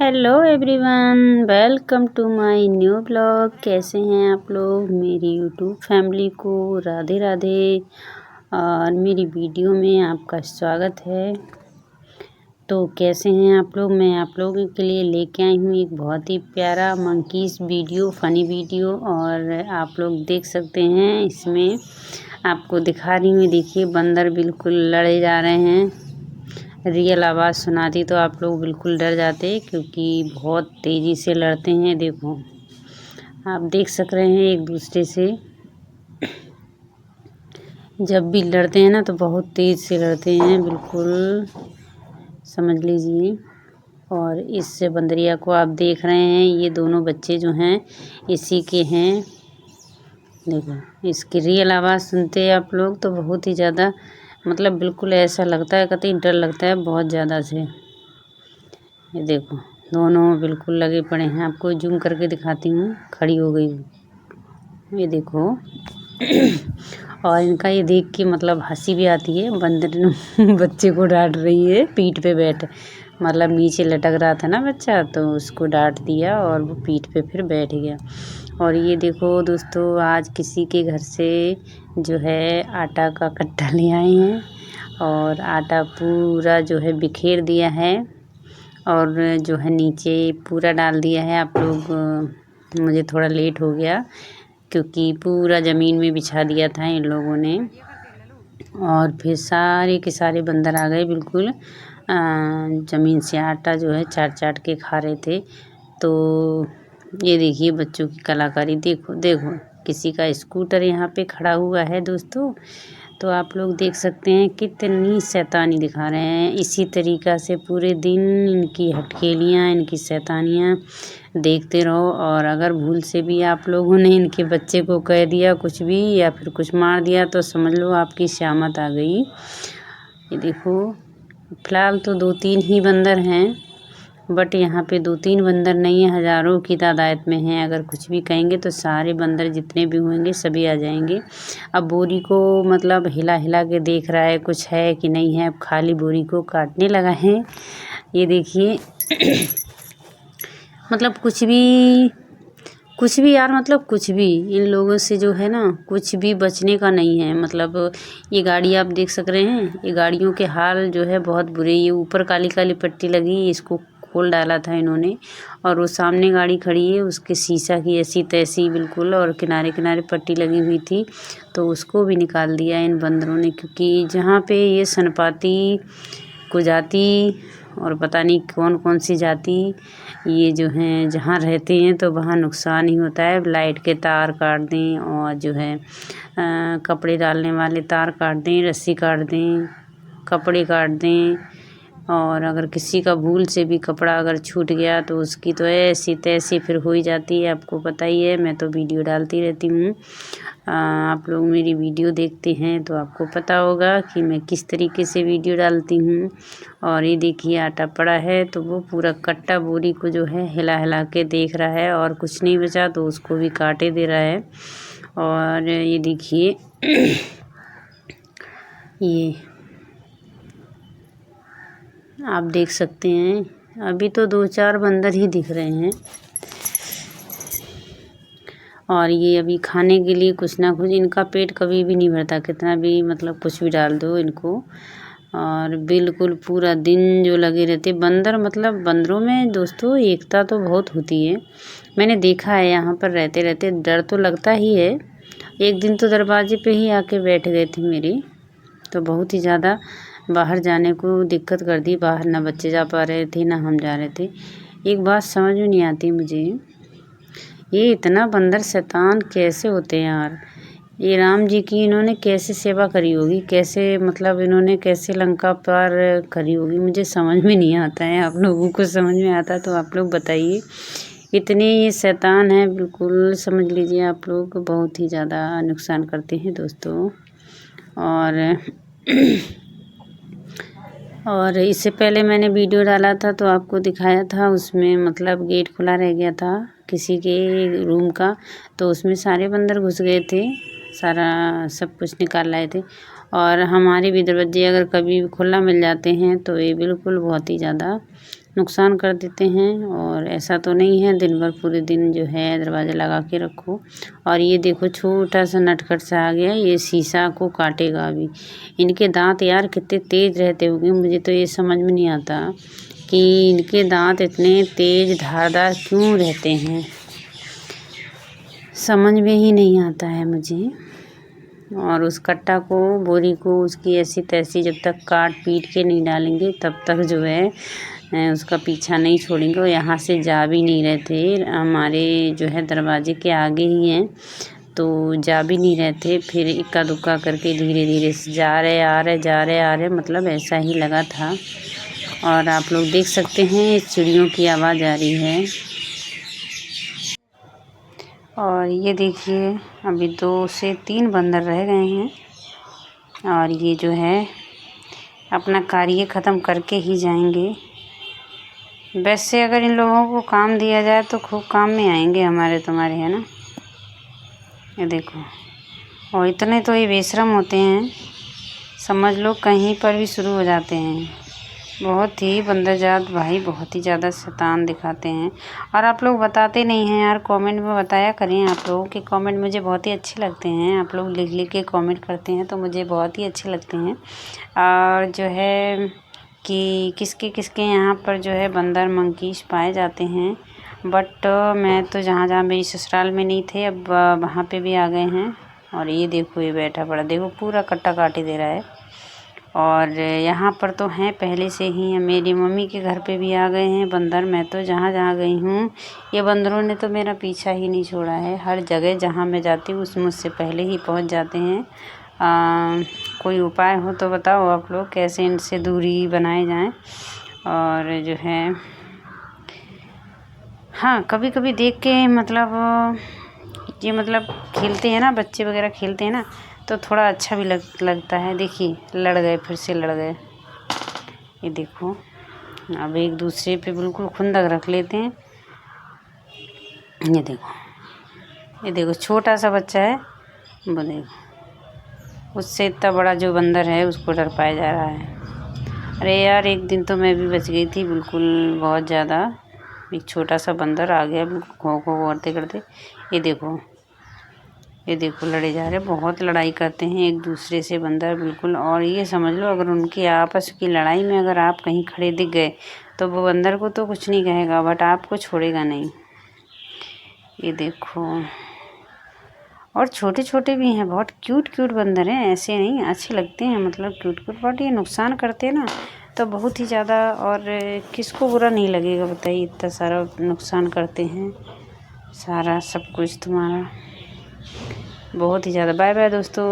Hello everyone, welcome to my new blog. कैसे हैं आप लोग? मेरी यूट्यूब फैमिली को राधे राधे और मेरी वीडियो में आपका स्वागत है। तो कैसे हैं आप लोग? मैं आप लोगों के लिए लेके आई हूँ एक बहुत ही प्यारा मंकीज वीडियो, फ़नी वीडियो। और आप लोग देख सकते हैं, इसमें आपको दिखा रही हूँ। देखिए, बंदर बिल्कुल लड़े जा रहे हैं। रियल आवाज़ सुनाती तो आप लोग बिल्कुल डर जाते, क्योंकि बहुत तेज़ी से लड़ते हैं। देखो, आप देख सक रहे हैं एक दूसरे से। जब भी लड़ते हैं ना तो बहुत तेज़ से लड़ते हैं, बिल्कुल समझ लीजिए। और इस बंदरिया को आप देख रहे हैं, ये दोनों बच्चे जो हैं इसी के हैं। देखो, इसकी रियल आवाज़ सुनते हैं आप लोग तो बहुत ही ज़्यादा, मतलब बिल्कुल ऐसा लगता है, कतई डर लगता है बहुत ज़्यादा से। ये देखो, दोनों बिल्कुल लगे पड़े हैं। आपको जूम करके दिखाती हूँ, खड़ी हो गई हूँ। ये देखो और इनका ये देख के मतलब हंसी भी आती है। बंदर बच्चे को डांट रही है, पीठ पे बैठ, मतलब नीचे लटक रहा था ना बच्चा, तो उसको डांट दिया और वो पीठ पे फिर बैठ गया। और ये देखो दोस्तों, आज किसी के घर से जो है आटा का कट्टा ले आए हैं और आटा पूरा जो है बिखेर दिया है और जो है नीचे पूरा डाल दिया है। आप लोग, मुझे थोड़ा लेट हो गया क्योंकि पूरा ज़मीन में बिछा दिया था इन लोगों ने। और फिर सारे के सारे बंदर आ गए, बिल्कुल ज़मीन से आटा जो है चाट चाट के खा रहे थे। तो ये देखिए बच्चों की कलाकारी, देखो देखो, किसी का स्कूटर यहाँ पे खड़ा हुआ है दोस्तों। तो आप लोग देख सकते हैं कितनी शैतानी दिखा रहे हैं। इसी तरीक़ा से पूरे दिन इनकी हटकेलियाँ, इनकी शैतानियाँ देखते रहो। और अगर भूल से भी आप लोगों ने इनके बच्चे को कह दिया कुछ भी या फिर कुछ मार दिया तो समझ लो आपकी शामत आ गई। ये देखो, फ़िलहाल तो 2-3 ही बंदर हैं, बट यहाँ पे 2-3 बंदर नहीं है, हज़ारों की तादाद में हैं। अगर कुछ भी कहेंगे तो सारे बंदर जितने भी होंगे सभी आ जाएंगे। अब बोरी को मतलब हिला हिला के देख रहा है कुछ है कि नहीं है। अब खाली बोरी को काटने लगा है। ये देखिए मतलब कुछ भी यार, मतलब कुछ भी इन लोगों से जो है ना, कुछ भी बचने का नहीं है। मतलब ये गाड़ी आप देख सक रहे हैं, ये गाड़ियों के हाल जो है बहुत बुरे। ये ऊपर काली काली पट्टी लगी, इसको खोल डाला था इन्होंने। और वो सामने गाड़ी खड़ी है, उसके शीशा की ऐसी तैसी बिल्कुल, और किनारे किनारे पट्टी लगी हुई थी, तो उसको भी निकाल दिया इन बंदरों ने। क्योंकि जहाँ पे ये सनपाती को जाती और पता नहीं कौन कौन सी जाति ये जो हैं जहाँ रहते हैं, तो वहाँ नुकसान ही होता है। लाइट के तार काट दें और जो है कपड़े डालने वाले तार काट दें, रस्सी काट दें, कपड़े काट दें। और अगर किसी का भूल से भी कपड़ा अगर छूट गया तो उसकी तो ऐसी तैसी फिर हो ही जाती है। आपको पता ही है, मैं तो वीडियो डालती रहती हूँ। आप लोग मेरी वीडियो देखते हैं तो आपको पता होगा कि मैं किस तरीके से वीडियो डालती हूँ। और ये देखिए आटा पड़ा है, तो वो पूरा कट्टा बोरी को जो है हिला हिला के देख रहा है, और कुछ नहीं बचा तो उसको भी काटे दे रहा है। और ये देखिए ये आप देख सकते हैं, अभी तो 2-4 बंदर ही दिख रहे हैं। और ये अभी खाने के लिए कुछ ना कुछ, इनका पेट कभी भी नहीं भरता, कितना भी मतलब कुछ भी डाल दो इनको। और बिल्कुल पूरा दिन जो लगे रहते बंदर, मतलब बंदरों में दोस्तों एकता तो बहुत होती है। मैंने देखा है यहाँ पर रहते रहते डर तो लगता ही है। एक दिन तो दरवाजे पे ही आके बैठ गए थे मेरे, तो बहुत ही ज़्यादा बाहर जाने को दिक्कत कर दी। बाहर ना बच्चे जा पा रहे थे ना हम जा रहे थे। एक बात समझ में नहीं आती मुझे, ये इतना बंदर शैतान कैसे होते हैं यार। ये राम जी की इन्होंने कैसे सेवा करी होगी, कैसे मतलब इन्होंने कैसे लंका पार करी होगी, मुझे समझ में नहीं आता है। आप लोगों को समझ में आता तो आप लोग बताइए। इतने ये शैतान हैं, बिल्कुल समझ लीजिए आप लोग, बहुत ही ज़्यादा नुकसान करते हैं दोस्तों। और इससे पहले मैंने वीडियो डाला था तो आपको दिखाया था, उसमें मतलब गेट खुला रह गया था किसी के रूम का, तो उसमें सारे बंदर घुस गए थे, सारा सब कुछ निकाल लाए थे। और हमारे भी दरवाजे अगर कभी खुला मिल जाते हैं तो ये बिल्कुल बहुत ही ज़्यादा नुकसान कर देते हैं। और ऐसा तो नहीं है दिन भर पूरे दिन जो है दरवाज़ा लगा के रखो। और ये देखो छोटा सा नटखट सा आ गया, ये शीशा को काटेगा अभी। इनके दांत यार कितने तेज रहते होंगे, मुझे तो ये समझ में नहीं आता कि इनके दांत इतने तेज धारदार क्यों रहते हैं, समझ में ही नहीं आता है मुझे। और उस कट्टा को, बोरी को उसकी ऐसी तैसी जब तक काट पीट के नहीं डालेंगे तब तक जो है उसका पीछा नहीं छोड़ेंगे। और यहाँ से जा भी नहीं रहे थे, हमारे जो है दरवाजे के आगे ही हैं, तो जा भी नहीं रहे थे। फिर इक्का दुक्का करके धीरे धीरे से जा रहे आ रहे, जा रहे आ रहे, मतलब ऐसा ही लगा था। और आप लोग देख सकते हैं चिड़ियों की आवाज़ आ रही है। और ये देखिए अभी 2 से 3 बंदर रह गए हैं और ये जो है अपना कार्य ख़त्म करके ही जाएंगे। वैसे अगर इन लोगों को काम दिया जाए तो खूब काम में आएंगे हमारे तुम्हारे, है ना। ये देखो, और इतने तो ये बेशरम होते हैं, समझ लो कहीं पर भी शुरू हो जाते हैं। बहुत ही बंदरजात भाई, बहुत ही ज़्यादा शैतान दिखाते हैं। और आप लोग बताते नहीं हैं यार, कमेंट में बताया करें। आप लोगों के कमेंट मुझे बहुत ही अच्छे लगते हैं, आप लोग लिख लिख के कमेंट करते हैं तो मुझे बहुत ही अच्छे लगते हैं। और जो है कि किसके किसके यहाँ पर जो है बंदर मंकीश पाए जाते हैं। बट मैं तो जहाँ जहाँ मेरी ससुराल में नहीं थे, अब वहाँ पे भी आ गए हैं। और ये देखो ये बैठा पड़ा, देखो पूरा कट्टा काटे दे रहा है। और यहाँ पर तो हैं पहले से ही, मेरी मम्मी के घर पे भी आ गए हैं बंदर। मैं तो जहाँ जहाँ गई हूँ ये बंदरों ने तो मेरा पीछा ही नहीं छोड़ा है। हर जगह जहाँ मैं जाती हूँ उसमें मुझसे पहले ही पहुँच जाते हैं। कोई उपाय हो तो बताओ आप लोग, कैसे इनसे दूरी बनाए जाएं। और जो है हाँ, कभी कभी देख के मतलब ये मतलब खेलते हैं ना, बच्चे वगैरह खेलते हैं ना, तो थोड़ा अच्छा भी लगता है। देखिए लड़ गए, फिर से लड़ गए। ये देखो अब एक दूसरे पे बिल्कुल खुंदक रख लेते हैं। ये देखो, ये देखो छोटा सा बच्चा है, वो देखो, उससे इतना बड़ा जो बंदर है उसको डर पाया जा रहा है। अरे यार एक दिन तो मैं भी बच गई थी बिल्कुल, बहुत ज़्यादा। एक छोटा सा बंदर आ गया बिल्कुल खो खो करते करते। ये देखो, ये देखो लड़े जा रहे, बहुत लड़ाई करते हैं एक दूसरे से बंदर बिल्कुल। और ये समझ लो अगर उनकी आपस की लड़ाई में अगर आप कहीं खड़े दिख गए तो वो बंदर को तो कुछ नहीं कहेगा, बट आपको छोड़ेगा नहीं। ये देखो, और छोटे छोटे भी हैं, बहुत क्यूट क्यूट बंदर हैं, ऐसे नहीं, अच्छे लगते हैं, मतलब क्यूट क्यूट। बट ये नुकसान करते हैं ना तो बहुत ही ज़्यादा। और किसको बुरा नहीं लगेगा बताइए, इतना सारा नुकसान करते हैं, सारा सब कुछ तुम्हारा, बहुत ही ज़्यादा। बाय बाय दोस्तों।